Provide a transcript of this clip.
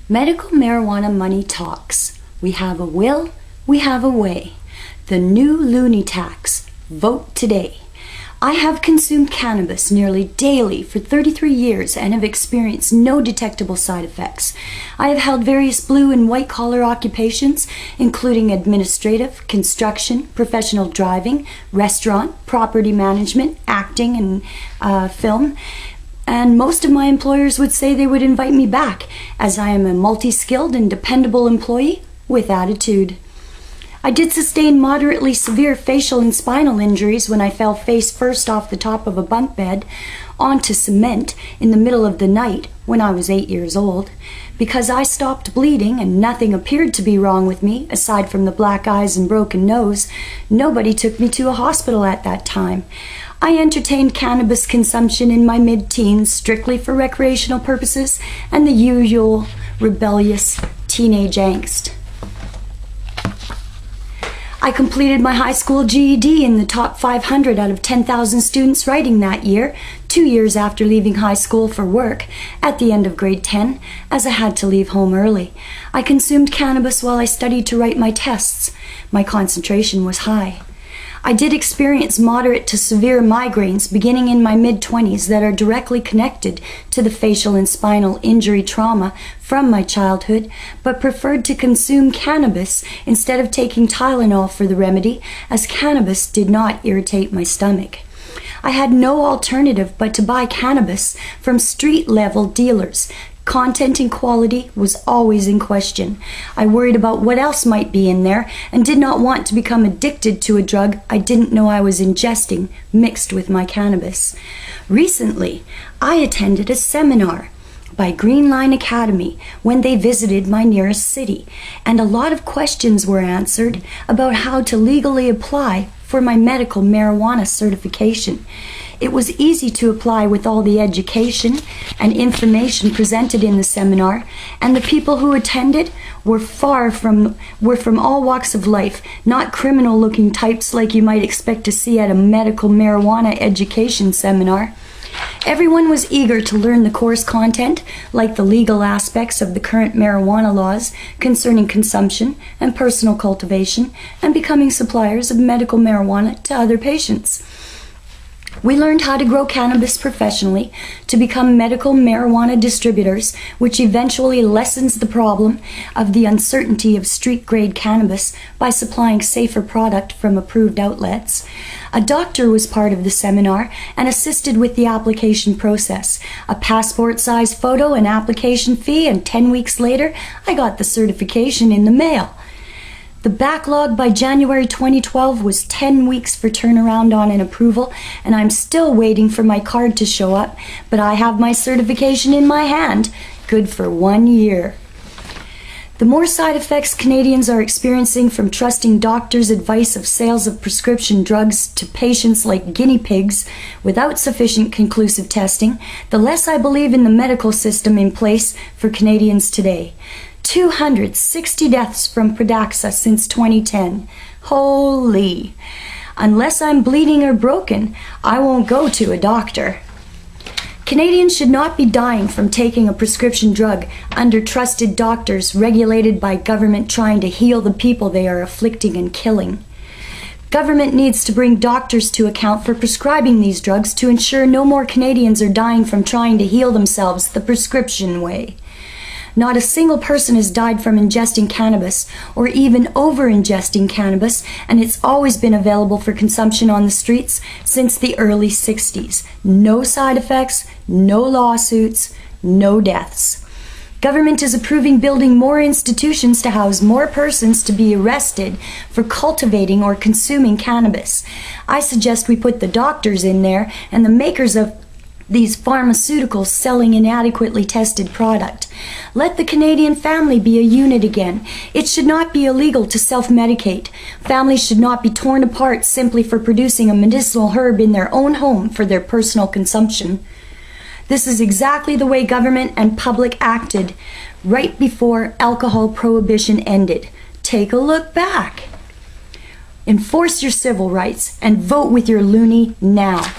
Medical marijuana money talks. We have a will, we have a way. The new Looney tax. Vote today. I have consumed cannabis nearly daily for 33 years and have experienced no detectable side effects. I have held various blue and white collar occupations, including administrative, construction, professional driving, restaurant, property management, acting, and film. And most of my employers would say they would invite me back, as I am a multi-skilled and dependable employee with attitude. I did sustain moderately severe facial and spinal injuries when I fell face first off the top of a bunk bed onto cement in the middle of the night when I was 8 years old. Because I stopped bleeding and nothing appeared to be wrong with me, aside from the black eyes and broken nose, nobody took me to a hospital at that time. I entertained cannabis consumption in my mid-teens strictly for recreational purposes and the usual rebellious teenage angst. I completed my high school GED in the top 500 out of 10,000 students writing that year, 2 years after leaving high school for work at the end of grade 10, as I had to leave home early. I consumed cannabis while I studied to write my tests. My concentration was high. I did experience moderate to severe migraines beginning in my mid-20s that are directly connected to the facial and spinal injury trauma from my childhood, but preferred to consume cannabis instead of taking Tylenol for the remedy, as cannabis did not irritate my stomach. I had no alternative but to buy cannabis from street-level dealers. Content and quality was always in question. I worried about what else might be in there and did not want to become addicted to a drug I didn't know I was ingesting mixed with my cannabis. Recently, I attended a seminar by Green Line Academy when they visited my nearest city, and a lot of questions were answered about how to legally apply for my medical marijuana certification. It was easy to apply with all the education and information presented in the seminar, and the people who attended were from all walks of life, not criminal-looking types like you might expect to see at a medical marijuana education seminar. Everyone was eager to learn the course content, like the legal aspects of the current marijuana laws concerning consumption and personal cultivation, and becoming suppliers of medical marijuana to other patients. We learned how to grow cannabis professionally to become medical marijuana distributors, which eventually lessens the problem of the uncertainty of street-grade cannabis by supplying safer product from approved outlets. A doctor was part of the seminar and assisted with the application process. A passport-size photo, an application fee, and 10 weeks later, I got the certification in the mail. The backlog by January 2012 was 10 weeks for turnaround on an approval, and I'm still waiting for my card to show up, but I have my certification in my hand, good for 1 year. The more side effects Canadians are experiencing from trusting doctors' advice of sales of prescription drugs to patients like guinea pigs without sufficient conclusive testing, the less I believe in the medical system in place for Canadians today. 260 deaths from Pradaxa since 2010. Holy! Unless I'm bleeding or broken, I won't go to a doctor. Canadians should not be dying from taking a prescription drug under trusted doctors regulated by government trying to heal the people they are afflicting and killing. Government needs to bring doctors to account for prescribing these drugs to ensure no more Canadians are dying from trying to heal themselves the prescription way. Not a single person has died from ingesting cannabis or even over-ingesting cannabis, and it's always been available for consumption on the streets since the early 60s. No side effects, no lawsuits, no deaths. Government is approving building more institutions to house more persons to be arrested for cultivating or consuming cannabis. I suggest we put the doctors in there and the makers of these pharmaceuticals selling inadequately tested product. Let the Canadian family be a unit again. It should not be illegal to self-medicate. Families should not be torn apart simply for producing a medicinal herb in their own home for their personal consumption. This is exactly the way government and public acted right before alcohol prohibition ended. Take a look back. Enforce your civil rights and vote with your Looney now.